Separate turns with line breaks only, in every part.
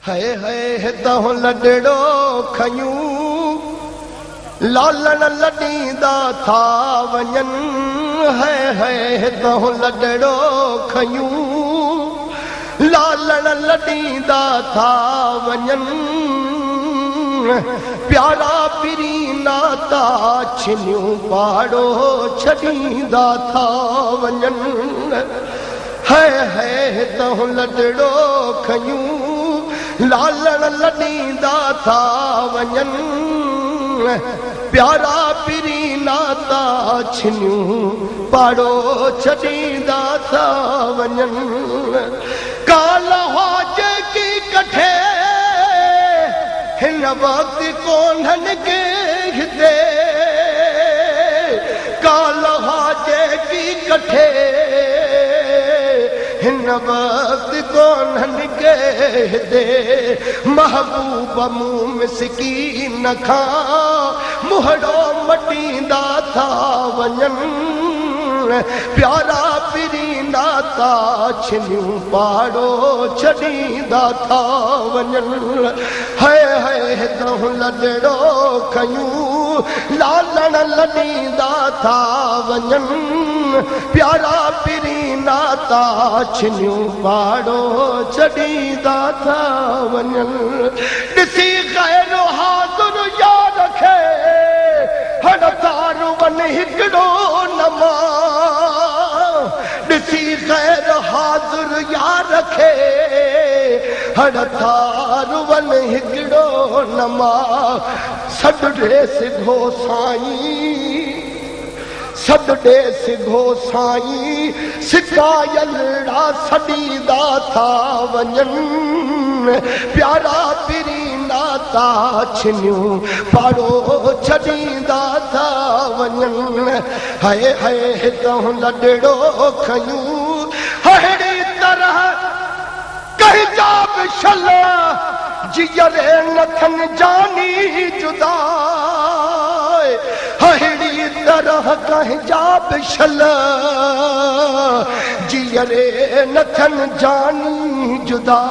है तहु लडड़ो खयूं लालण लॾींदा था वञन है तहु लडड़ो खयूं लालण लॾींदा था वञन प्यारा पिरी नाता छिनियूं पाड़ो छॾींदा था वञन है तहु लडड़ो खयूं लालण लॾींदा था वञन प्यारा पिरी नाता छिनियूं पाड़ो छॾींदा था वञन काल हाज की कठे हिन वक्त कोन्हनि के हिते काल हाज की कठे हिन वक्त कोन्हनि के हिते महबूब मूं मिसकीन खां मुहड़ो मटींदा था वञन प्यारा पिरी नाता छिनियूं पाड़ो छॾींदा था वञन है तहु लडड़ो खयूं लालण लॾींदा था वञन प्यारा पिरी नाता छिनियूं पाड़ो छॾींदा था वञन ॾिसी ग़ैर हाज़ुर याद रखे हड़ तार वन हिकिड़ो नमा ॾिसी ग़ैर हाज़ुर याद रखे हड़ तार वन हिकिड़ो नमा सॾु ॾे सिधो साईं सॾु ॾे सिधो साईं सिकायलड़ा सॾींदा था वञन प्यारा पिरी नाता छिनियूं पाड़ो छॾींदा था वञन है तहु लडड़ो खयूं अहिड़ी तरह कहिजा बि छल जियरे नथनि जानी जुदा अहिड़ी तरह कहिजा बि छल जियरे नथनि जानी जुदा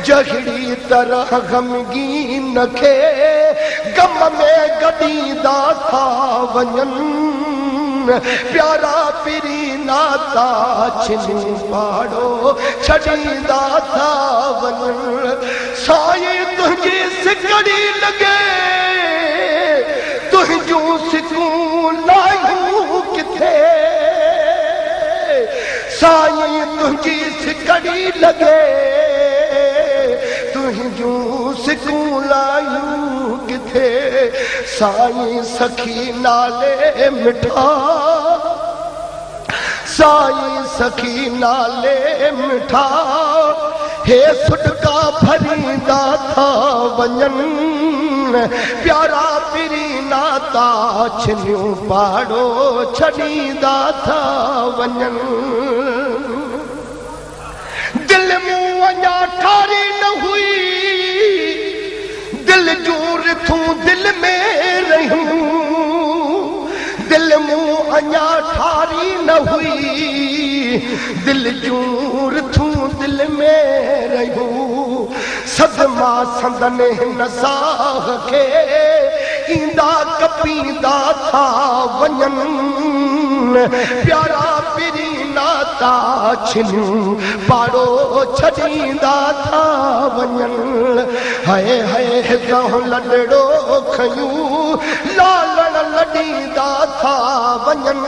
जहिड़ी तरह ग़मगीन खे ग़म में गॾींदा था वञन प्यारा पिरी नाता छिनियूं पाड़ो छॾींदा था वञन साईं तुंहिंजी सिकड़ी लॻे तुंहिंजूं सिकूं लायूं किथे साईं तुंहिंजी सिकड़ी लॻे तुंहिंजूं सिकूं लायूं किथे साईं सखी नाले मिठा साईं सखी नाले मिठा हे सुटका भरींदा था वञन प्यारा पिरी नाता छिनियूं पाड़ो छॾींदा था वञन दिल मूं अञा ठारी न हुई दिल जूं रिथूं दिल में रहियूं दिल मूं अञा ठारी न हुई दिल जूं रिथूं दिल में रहियूं सदमा संदन हिन साह खे ईंदा कपींदा था वञन प्यारा पिरी नाता छिनियूं पाड़ो छॾींदा था वञन है तहु लडड़ो खयूं लालण लॾींदा था वञन